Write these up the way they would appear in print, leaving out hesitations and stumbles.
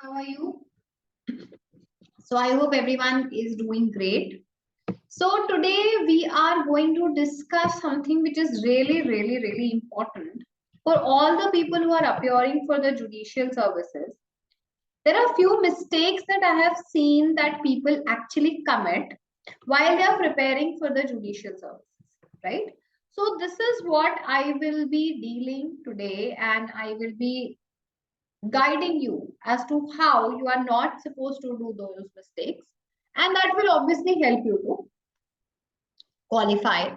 How are you? So I hope everyone is doing great. So today we are going to discuss something which is really important for all the people who are appearing for the judicial services. There are few mistakes that I have seen that people actually commit while they are preparing for the judicial services, right? So this is what I will be dealing today, and I will be guiding you as to how you are not supposed to do those mistakes, and that will obviously help you to qualify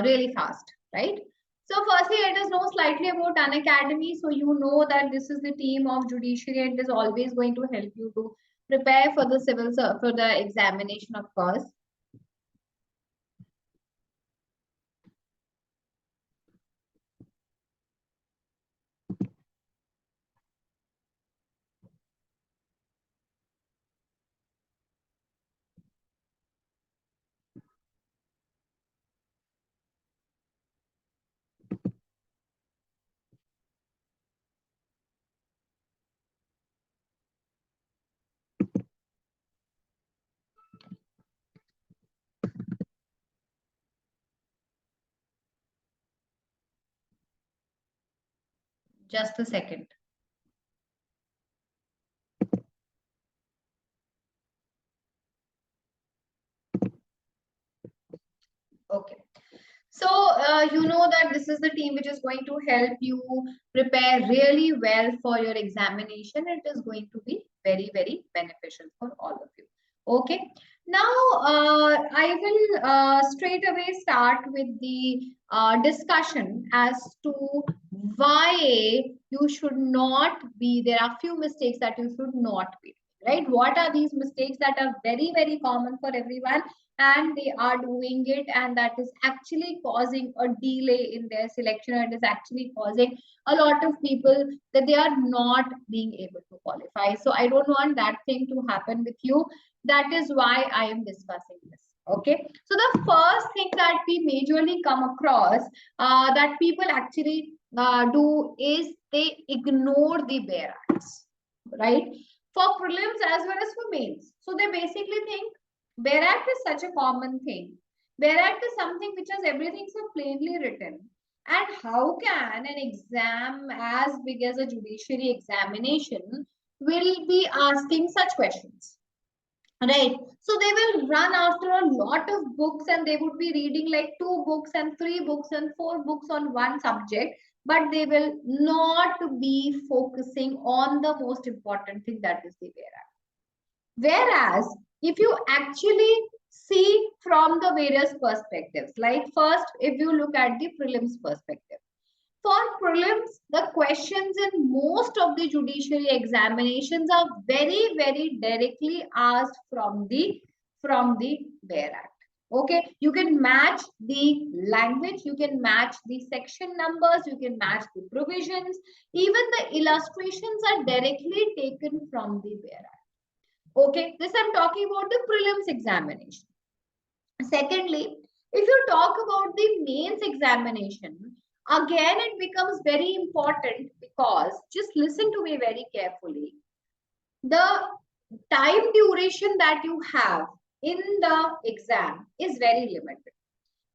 really fast, right? So firstly, let us know slightly about Unacademy, so you know that this is the team of judiciary and it is always going to help you to prepare for the for the examination, of course. Just a second. Okay. So, you know that this is the team which is going to help you prepare really well for your examination. It is going to be very beneficial for all of you. Okay. Now, I will straight away start with the discussion as to why you should not be. There are few mistakes that you should not be. Right? What are these mistakes that are very common for everyone? And they are doing it, and that is actually causing a delay in their selection, and it is actually causing a lot of people that they are not being able to qualify. So I don't want that thing to happen with you. That is why I am discussing this. Okay, so the first thing that we majorly come across that people actually do is they ignore the bare acts, right, for prelims as well as for mains. So they basically think bare act is such a common thing. Bare act is something which has everything so plainly written. And how can an exam as big as a judiciary examination will be asking such questions? Right. So they will run after a lot of books, and they would be reading like 2 books and 3 books and 4 books on one subject, but they will not be focusing on the most important thing, that is the bare act. Whereas, if you actually see from the various perspectives, like first, if you look at the prelims perspective, for prelims, the questions in most of the judiciary examinations are very directly asked from the bare act. Okay, you can match the language, you can match the section numbers, you can match the provisions, even the illustrations are directly taken from the bare act. Okay, this I'm talking about the prelims examination. Secondly, if you talk about the mains examination, again it becomes very important because, just listen to me very carefully, the time duration that you have in the exam is very limited.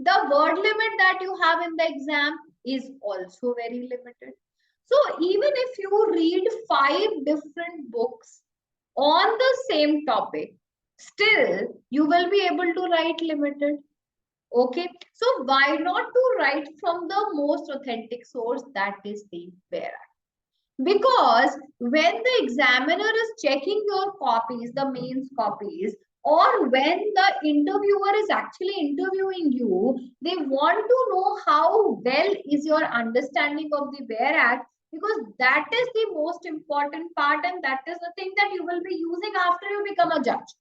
The word limit that you have in the exam is also very limited. So even if you read 5 different books on the same topic, still you will be able to write limited. Okay, so why not to write from the most authentic source, that is the bare act? Because when the examiner is checking your copies, the mains copies, or when the interviewer is actually interviewing you, they want to know how well is your understanding of the bare act, because that is the most important part, and that is the thing that you will be using after you become a judge.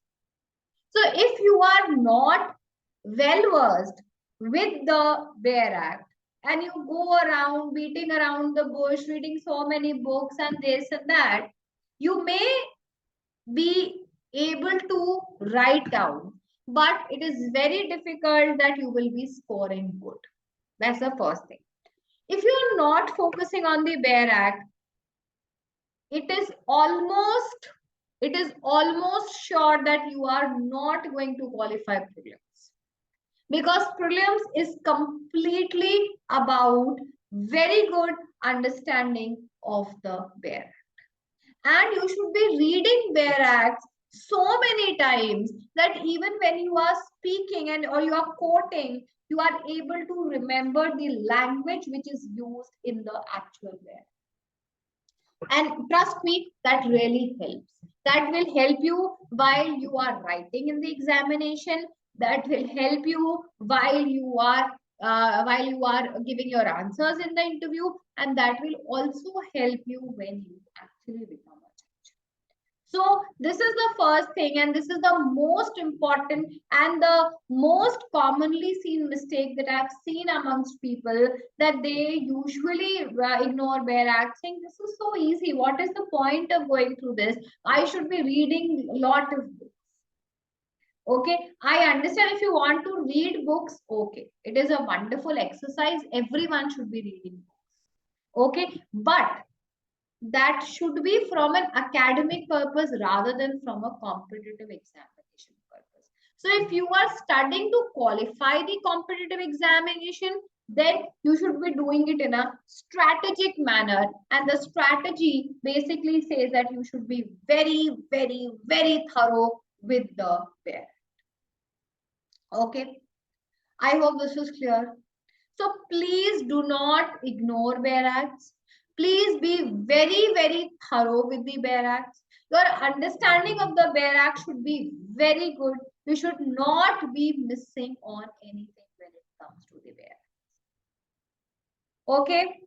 So if you are not well versed with the bare act, and you go around beating around the bush, reading so many books and this and that, you may be able to write down, but it is very difficult that you will be scoring good. That's the first thing. If you're not focusing on the bare act, it is almost sure that you are not going to qualify prelims, because prelims is completely about very good understanding of the bare, and you should be reading bare acts so many times that even when you are speaking and or you are quoting, you are able to remember the language which is used in the actual bare. And trust me, that really helps. That will help you while you are writing in the examination. That will help you while you are giving your answers in the interview, and that will also help you when you actually become a judge. So this is the first thing, and this is the most important and the most commonly seen mistake that I've seen amongst people, that they usually ignore bare acts, saying this is so easy. What is the point of going through this? I should be reading a lot of books. Okay, I understand if you want to read books, okay, it is a wonderful exercise. Everyone should be reading books. Okay, but that should be from an academic purpose rather than from a competitive examination purpose. So if you are studying to qualify the competitive examination, then you should be doing it in a strategic manner. And the strategy basically says that you should be very, very, very thorough with the bare. Okay, I hope this is clear. So please do not ignore bare acts. Please be very, very thorough with the bare acts. Your understanding of the bare act should be very good. You should not be missing on anything when it comes to the bare acts. Okay,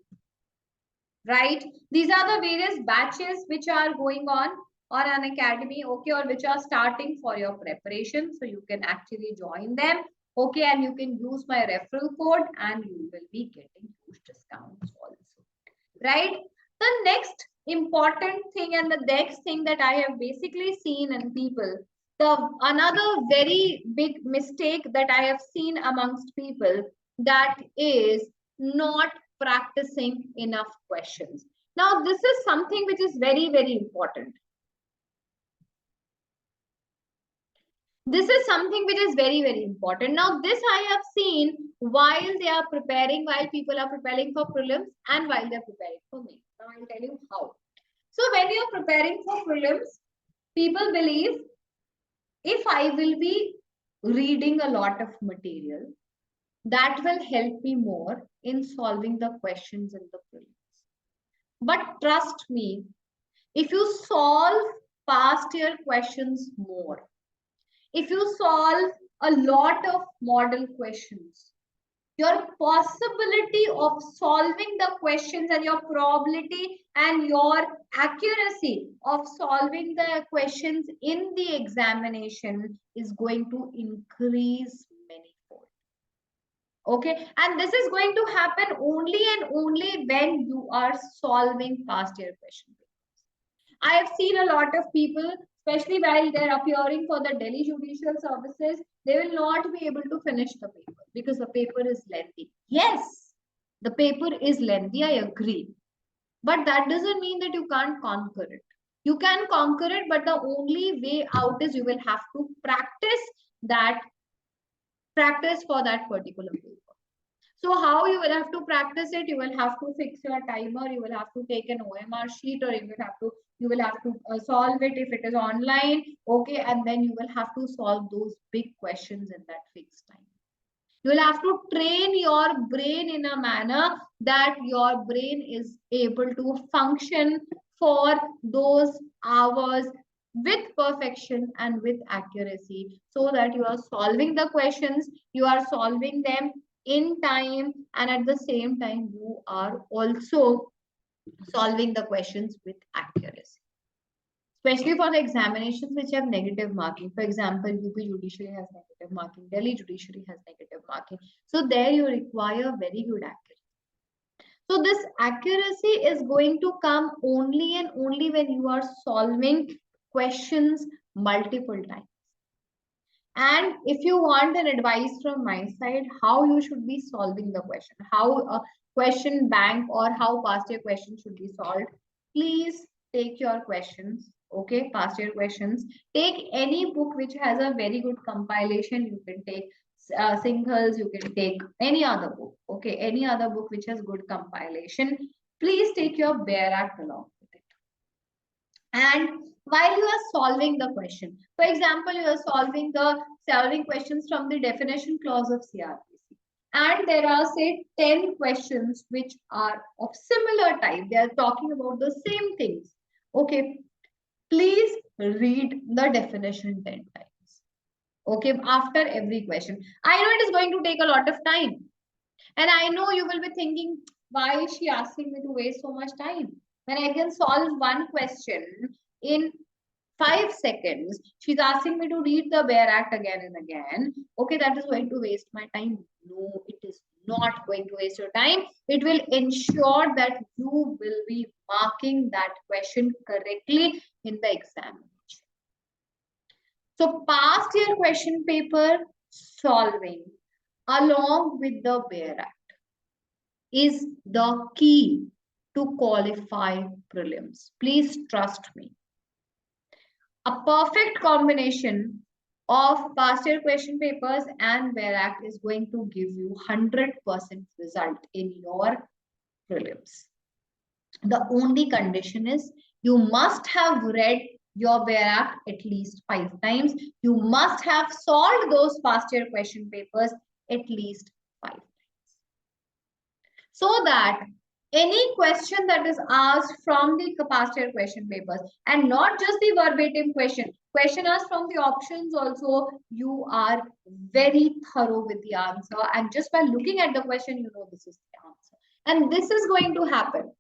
right? These are the various batches which are going on Unacademy, okay, or which are starting for your preparation. So you can actually join them. Okay, and you can use my referral code and you will be getting huge discounts also, right? The next important thing and the next thing that I have basically seen in people, another very big mistake that I have seen amongst people, that is not practicing enough questions. Now, this is something which is very, very important. This is something which is very, very important. Now, this I have seen while they are preparing, while people are preparing for prelims and while they're preparing for mains. Now, I'll tell you how. So, when you're preparing for prelims, people believe if I will be reading a lot of material, that will help me more in solving the questions in the prelims. But trust me, if you solve past year questions more, if you solve a lot of model questions, your possibility of solving the questions and your probability and your accuracy of solving the questions in the examination is going to increase manyfold. Okay, and this is going to happen only and only when you are solving past year questions. I have seen a lot of people, especially while they're appearing for the Delhi Judicial Services, they will not be able to finish the paper because the paper is lengthy. Yes, the paper is lengthy, I agree. But that doesn't mean that you can't conquer it. You can conquer it, but the only way out is you will have to practice for that particular paper. So how you will have to practice it? You will have to fix your timer. You will have to take an OMR sheet, or you will have to solve it if it is online. Okay, and then you will have to solve those big questions in that fixed time. You will have to train your brain in a manner that your brain is able to function for those hours with perfection and with accuracy, so that you are solving the questions, you are solving them in time, and at the same time you are also solving the questions with accuracy, especially for the examinations which have negative marking. For example, UP Judiciary has negative marking, Delhi Judiciary has negative marking. So there you require very good accuracy. So this accuracy is going to come only and only when you are solving questions multiple times. And if you want an advice from my side, how you should be solving the question, how a question bank or how past year question should be solved, please take your questions, okay, past year questions. Take any book which has a very good compilation. You can take singles, you can take any other book, okay, any other book which has good compilation. Please take your Bare Act along with it. And while you are solving the question, for example, you are solving questions from the definition clause of CRPC, and there are say 10 questions which are of similar type. They are talking about the same things. Okay, please read the definition 10 times. Okay, after every question. I know it is going to take a lot of time. And I know you will be thinking, why is she asking me to waste so much time? When I can solve one question in 5 seconds, she's asking me to read the Bare Act again and again. Okay, that is going to waste my time. No, it is not going to waste your time. It will ensure that you will be marking that question correctly in the examination. So past year question paper solving along with the Bare Act is the key to qualify prelims. Please trust me. A perfect combination of past year question papers and Bare Act is going to give you 100% result in your prelims. The only condition is you must have read your Bare Act at least 5 times. You must have solved those past year question papers at least 5 times. So that any question that is asked from the past year question papers, and not just the verbatim question asked from the options also, you are very thorough with the answer, and just by looking at the question, you know this is the answer. And this is going to happen.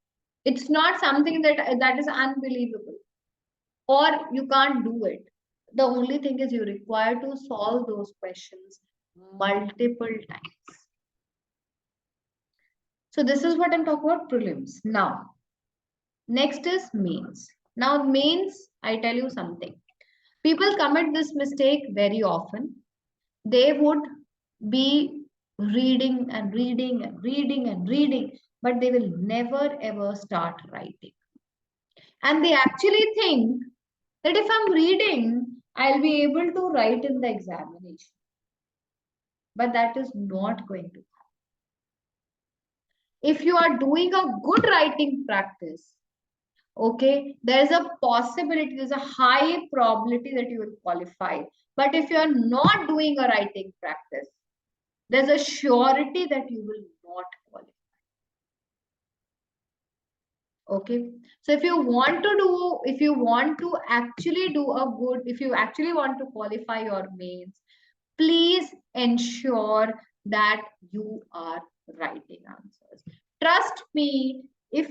It's not something that is unbelievable or you can't do it. The only thing is you require to solve those questions multiple times. So this is what I'm talking about prelims. Now, next is mains. Now, mains, I tell you something. People commit this mistake very often. They would be reading and reading and reading and reading, but they will never ever start writing. And they actually think that if I'm reading, I'll be able to write in the examination. But that is not going to happen. If you are doing a good writing practice, okay, there's a possibility, there's a high probability that you will qualify. But if you are not doing a writing practice, there's a surety that you will not qualify. Okay, so if you want to actually do a good, if you actually want to qualify your mains, please ensure that you are writing answers. Trust me, if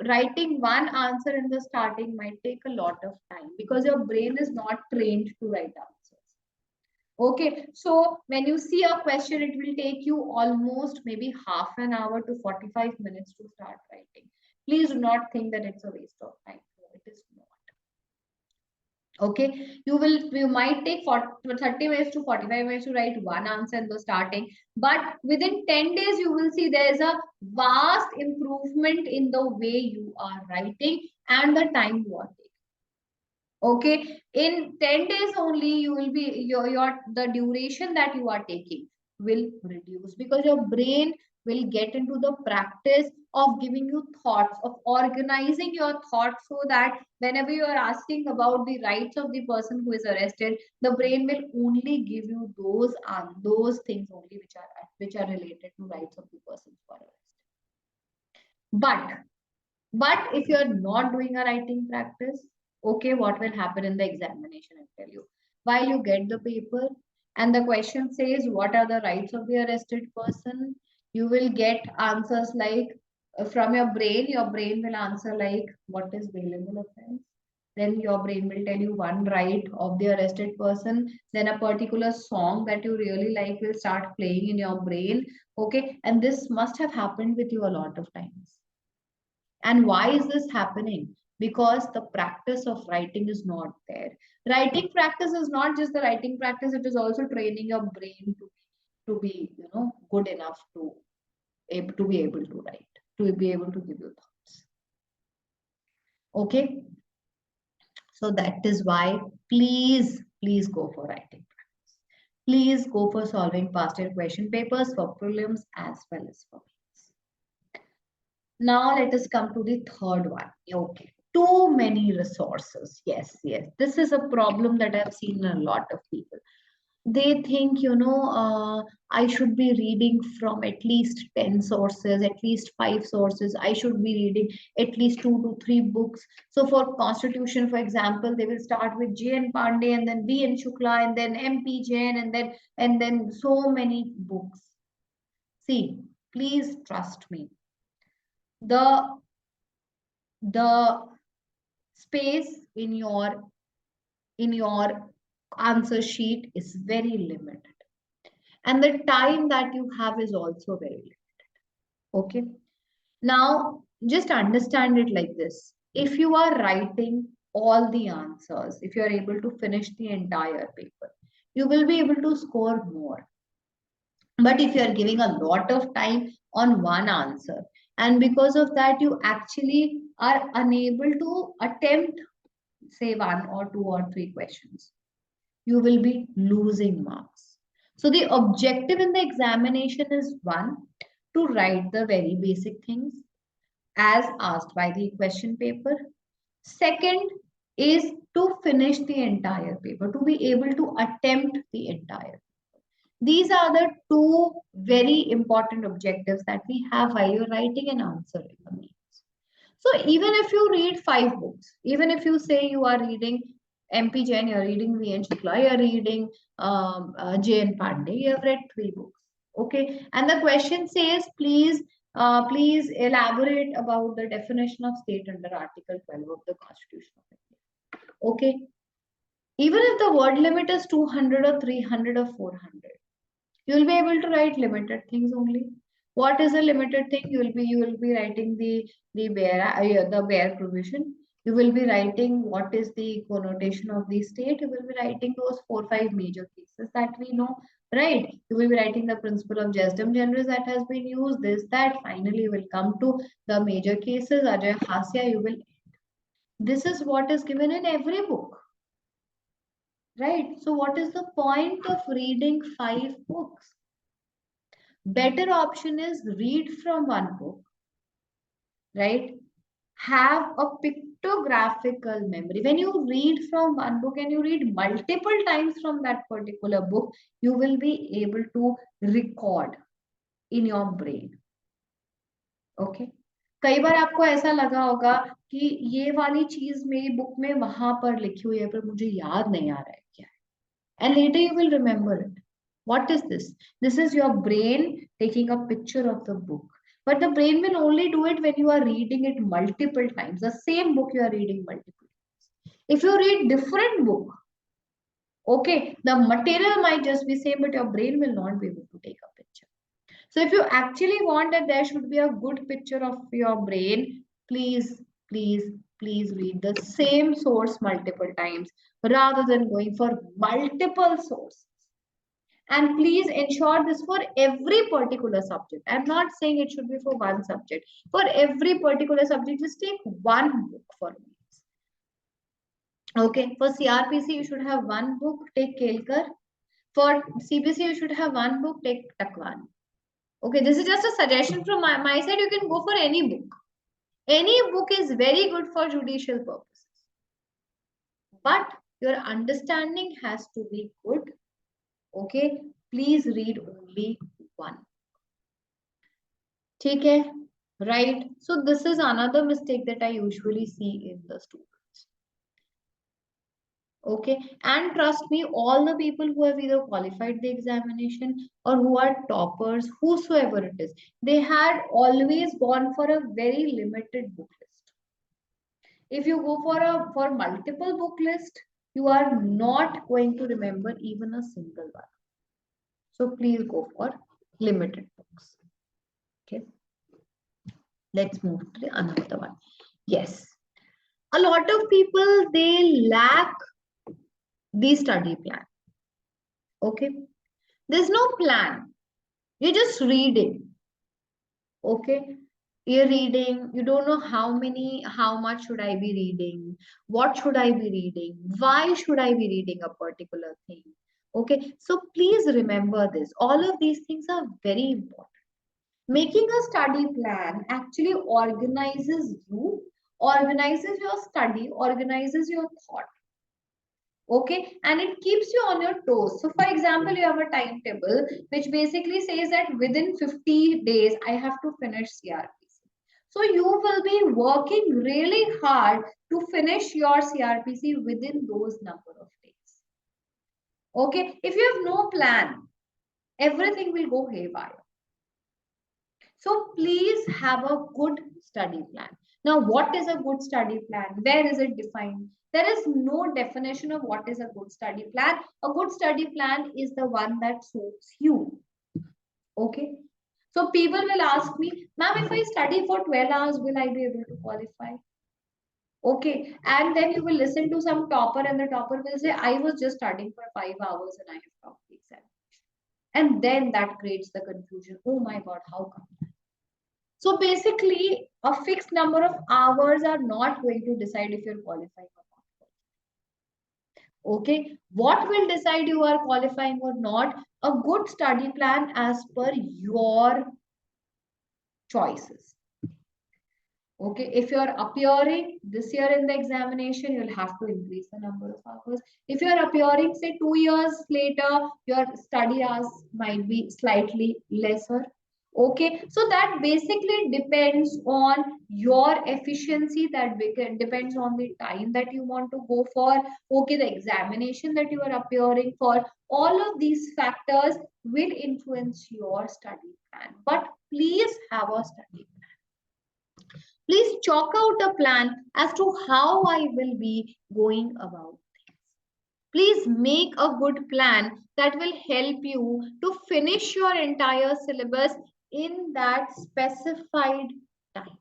writing one answer in the starting might take a lot of time because your brain is not trained to write answers. Okay, so when you see a question, it will take you almost maybe half an hour to 45 minutes to start writing. Please do not think that it's a waste of time. No, it is not. Okay, you might take 30 minutes to 45 minutes to write one answer in the starting, but within 10 days you will see there is a vast improvement in the way you are writing and the time you are taking. Okay, in 10 days only you will be the duration that you are taking will reduce because your brain will get into the practice of giving you thoughts, of organizing your thoughts, so that whenever you are asking about the rights of the person who is arrested, the brain will only give you those things only which are related to rights of the person who are arrested. But if you are not doing a writing practice, okay, what will happen in the examination? I'll tell you. While you get the paper and the question says what are the rights of the arrested person, you will get answers like from your brain will answer like what is bailable offense. Then your brain will tell you one right of the arrested person. Then a particular song that you really like will start playing in your brain. Okay, and this must have happened with you a lot of times. And why is this happening? Because the practice of writing is not there. Writing practice is not just the writing practice, it is also training your brain to be good enough to be able to write, to be able to give you thoughts. Okay. So that is why please go for writing. Please go for solving past year question papers for prelims as well as for mains. Now let us come to the third one. Okay. Too many resources. Yes. This is a problem that I've seen in a lot of people. They think, I should be reading from at least 10 sources, at least 5 sources. I should be reading at least 2 to 3 books. So for constitution, for example, they will start with J.N. Pandey and then V.N. Shukla and then M.P. Jain and then so many books. See, please trust me. The space in your answer sheet is very limited. And the time that you have is also very limited. Okay. Now, just understand it like this. If you are writing all the answers, if you are able to finish the entire paper, you will be able to score more. But if you are giving a lot of time on one answer, and because of that, you actually are unable to attempt, say, 1 or 2 or 3 questions, you will be losing marks. So the objective in the examination is one, to write the very basic things as asked by the question paper. Second is to finish the entire paper, to be able to attempt the entire. These are the two very important objectives that we have while you're writing an answer in the mains. So even if you read 5 books, even if you say you are reading MP Jain, you're reading V.N. Shukla, you're reading J.N. Pandey, you have read 3 books. Okay. And the question says, please elaborate about the definition of state under Article 12 of the Constitution of India. Okay. Even if the word limit is 200 or 300 or 400, you will be able to write limited things only. What is a limited thing? You will be writing the bare provision. You will be writing what is the connotation of the state. You will be writing those 4-5 major cases that we know, right? You will be writing the principle of justum generis that has been used. This, that. Finally, you will come to the major cases. Ajay Hasya, you will. This is what is given in every book, right? So, what is the point of reading 5 books? Better option is read from one book, right? Have a pictographical memory. When you read from one book and you read multiple times from that particular book, you will be able to record in your brain. Okay. कई बार आपको ऐसा लगा होगा कि ये वाली चीज मेरी बुक में वहां पर लिखी हुई है पर मुझे याद नहीं आ रहा है क्या है. And later you will remember it. What is this? This is your brain taking a picture of the book. But the brain will only do it when you are reading it multiple times. The same book you are reading multiple times. If you read different book, okay, the material might just be same, but your brain will not be able to take a picture. So if you actually want that there should be a good picture of your brain, please read the same source multiple times rather than going for multiple sources. And please ensure this for every particular subject. I'm not saying it should be for one subject. For every particular subject, just take one book for me. Okay, for CRPC, you should have one book, take Kelkar. For CBC, you should have one book, take Takwan. Okay, this is just a suggestion from my side. You can go for any book. Any book is very good for judicial purposes. But your understanding has to be good. Okay, please read only one. Okay, right? So this is another mistake that I usually see in the students. Okay, and trust me, all the people who have either qualified the examination or who are toppers, whosoever it is, they had always gone for a very limited book list. If you go for multiple book list, you are not going to remember even a single one. So please go for limited books. Okay. Let's move to another one. Yes. A lot of people, they lack the study plan. Okay. There's no plan. You're just reading. Okay. You're reading, you don't know how much should I be reading? What should I be reading? Why should I be reading a particular thing? Okay, so please remember this. All of these things are very important. Making a study plan actually organizes your study, organizes your thought. Okay, and it keeps you on your toes. So for example, you have a timetable which basically says that within 50 days I have to finish CRPC. So you will be working really hard to finish your CRPC within those number of days. Okay, if you have no plan, everything will go haywire. So please have a good study plan. Now, what is a good study plan? Where is it defined? There is no definition of what is a good study plan. A good study plan is the one that suits you. Okay. So people will ask me, ma'am, if I study for 12 hours, will I be able to qualify? Okay. And then you will listen to some topper and the topper will say, I was just studying for 5 hours and I have topped the exam. And then that creates the confusion. Oh my God, how come? So basically, a fixed number of hours are not going to decide if you're qualifying or not. Okay, what will decide you are qualifying or not? A good study plan as per your choices. Okay, if you're appearing this year in the examination, you'll have to increase the number of hours. If you're appearing, say, 2 years later, your study hours might be slightly lesser. Okay, so that basically depends on your efficiency, that depends on the time that you want to go for. Okay, the examination that you are appearing for, all of these factors will influence your study plan. But please have a study plan. Please chalk out a plan as to how I will be going about things. Please make a good plan that will help you to finish your entire syllabus in that specified time.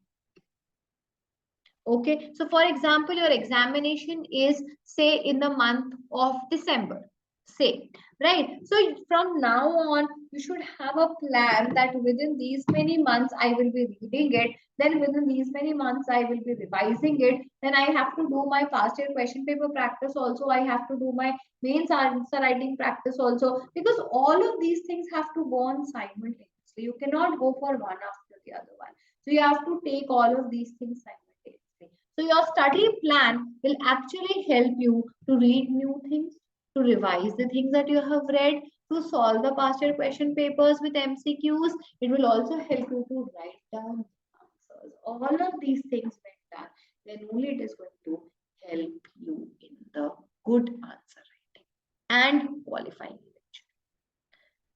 Okay, so for example, your examination is, say, in the month of December, say, right? So from now on, you should have a plan that within these many months I will be reading it, then within these many months I will be revising it, then I have to do my past year question paper practice also, I have to do my mains answer writing practice also, because all of these things have to go on simultaneously. You cannot go for one after the other one. So you have to take all of these things simultaneously. So your study plan will actually help you to read new things, to revise the things that you have read, to solve the past year question papers with MCQs. It will also help you to write down answers. All of these things when done, then only it is going to help you in the good answer writing and qualifying eventually.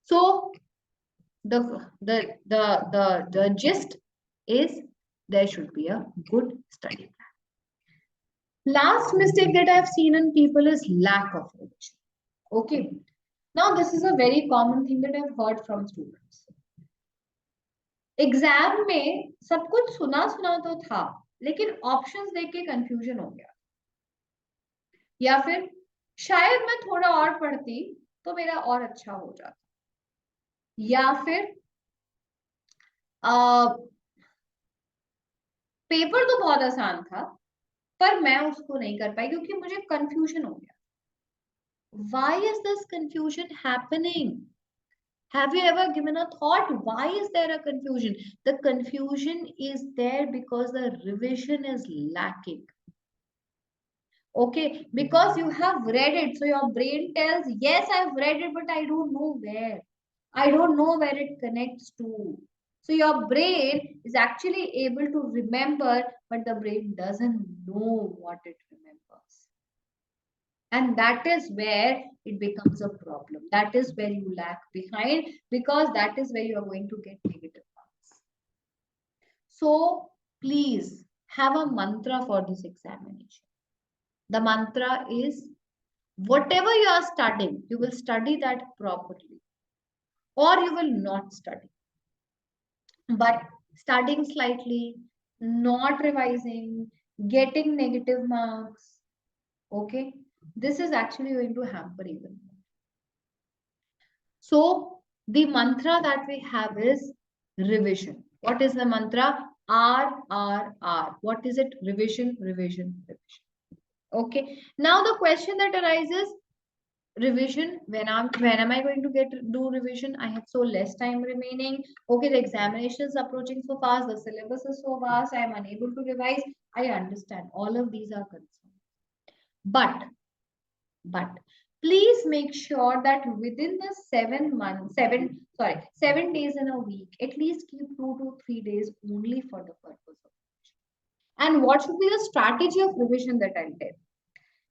So the gist is there should be a good study plan. Last mistake that I've seen in people is lack of revision. Okay. Now, this is a very common thing that I've heard from students. Exam में सब कुछ सुना सुना तो था, लेकिन options देख के कंफ्यूजन हो गया, या फिर शायद मैं थोड़ा और पढ़ती तो मेरा और अच्छा हो जाता, या फिर पेपर तो बहुत आसान था पर मैं उसको नहीं कर पाई क्योंकि मुझे कंफ्यूजन हो गया. Why is this confusion happening? Have you ever given a thought? Why is there a confusion? The confusion is there because the revision is lacking. Okay, because you have read it, so your brain tells, yes, I've read it, but I don't know where. I don't know where it connects to. So your brain is actually able to remember, but the brain doesn't know what it remembers. And that is where it becomes a problem. That is where you lag behind, because that is where you are going to get negative marks. So please have a mantra for this examination. The mantra is, whatever you are studying, you will study that properly, or you will not study. But studying slightly, not revising, getting negative marks, okay, this is actually going to hamper even more. So the mantra that we have is revision. What is the mantra? R. What is it? Revision, revision, revision. Okay. Now the question that arises, revision, when am I going to do revision? I have so less time remaining. Okay, the examination is approaching so fast, the syllabus is so vast, I am unable to revise. I understand. All of these are concerns. But please make sure that within the 7 days in a week, at least keep 2 to 3 days only for the purpose of revision. And what should be the strategy of revision that I'll tell?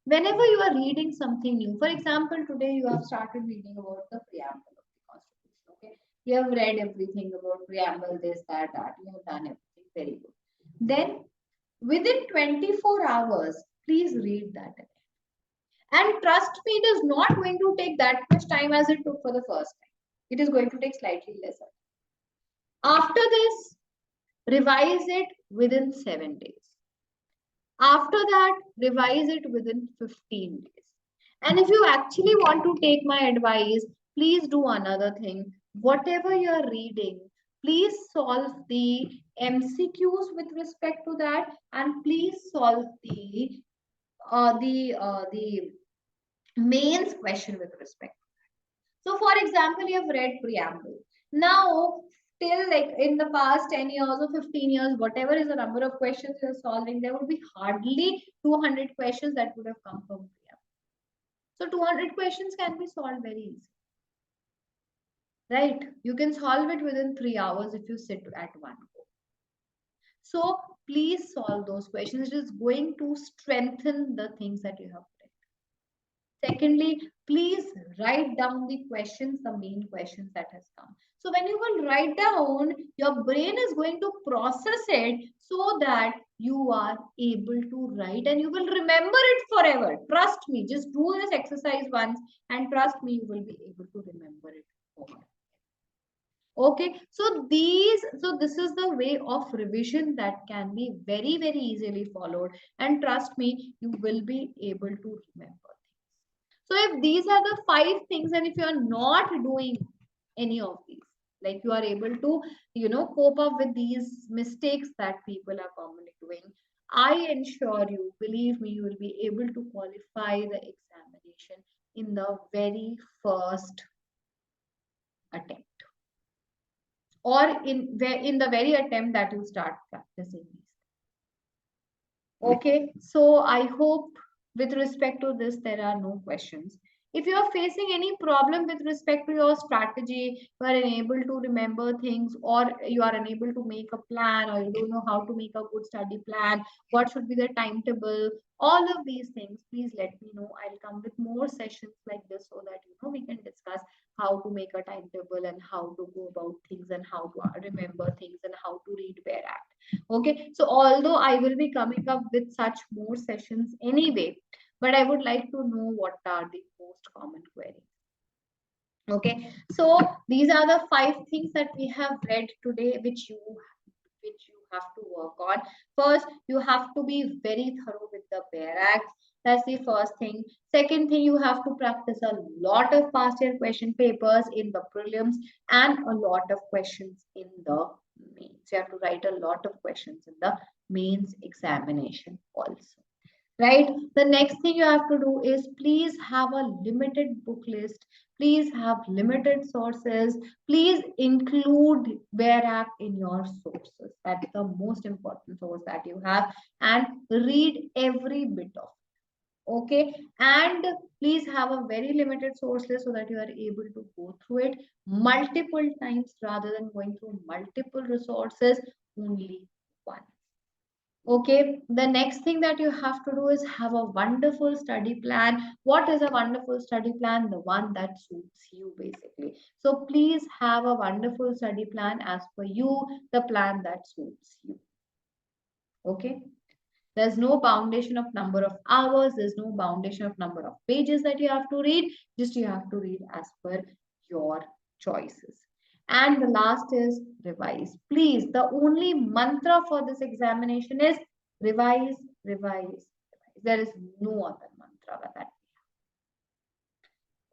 Whenever you are reading something new, for example, today you have started reading about the preamble of the Constitution. Okay, you have read everything about preamble, this, that. You have done everything very good. Then within 24 hours, please read that again. And trust me, it is not going to take that much time as it took for the first time. It is going to take slightly lesser. After this, revise it within 7 days. After that, revise it within 15 days. And if you actually want to take my advice, please do another thing. Whatever you are reading, please solve the MCQs with respect to that, and please solve the mains question with respect to that. So, for example, you have read preamble. Now, till like in the past 10 years or 15 years, whatever is the number of questions you're solving, there would be hardly 200 questions that would have come from preamble. So 200 questions can be solved very easily. Right? You can solve it within 3 hours if you sit at one go. So please solve those questions. It is going to strengthen the things that you have read. Secondly, please write down the questions, the main questions that has come. So when you will write down, your brain is going to process it so that you are able to write and you will remember it forever. Trust me, just do this exercise once and trust me, you will be able to remember it forever. Okay, so this is the way of revision that can be very, very easily followed, and trust me, you will be able to remember. So if these are the 5 things, and if you are not doing any of these, like you are able to, cope up with these mistakes that people are commonly doing, I ensure you, believe me, you will be able to qualify the examination in the very first attempt, or in the very attempt that you start practicing these. Okay, so I hope with respect to this, there are no questions. If you are facing any problem with respect to your strategy, you are unable to remember things, or you are unable to make a plan, or you don't know how to make a good study plan, what should be the timetable, all of these things, please let me know. I'll come with more sessions like this so that we can discuss how to make a timetable and how to go about things and how to remember things and how to read where at. Okay, so although I will be coming up with such more sessions anyway, but I would like to know what are the most common queries. Okay, so these are the 5 things that we have read today, which you have to work on. First, you have to be very thorough with the bare acts. That's the first thing. Second thing, you have to practice a lot of past year question papers in the prelims and a lot of questions in the mains. You have to write a lot of questions in the mains examination also. Right? The next thing you have to do is please have a limited book list. Please have limited sources. Please include WhereAct in your sources. That's the most important source that you have, and read every bit of it. Okay, and please have a very limited source list so that you are able to go through it multiple times rather than going through multiple resources only once. Okay, the next thing that you have to do is have a wonderful study plan. What is a wonderful study plan? The one that suits you, basically. So please have a wonderful study plan as per you, the plan that suits you. Okay, there's no foundation of number of hours, there's no foundation of number of pages that you have to read, just you have to read as per your choices. And the last is revise. Please, the only mantra for this examination is revise, revise, revise. There is no other mantra that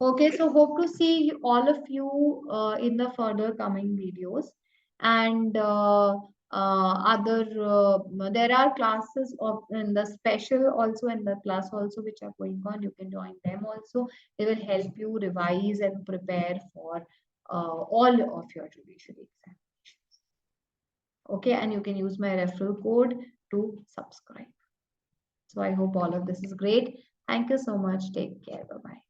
we have. Okay, so hope to see all of you in the further coming videos. And There are classes of in the special also in the class also which are going on. You can join them also. They will help you revise and prepare for all of your judiciary examinations. Okay, and you can use my referral code to subscribe. So I hope all of this is great. Thank you so much. Take care. Bye bye.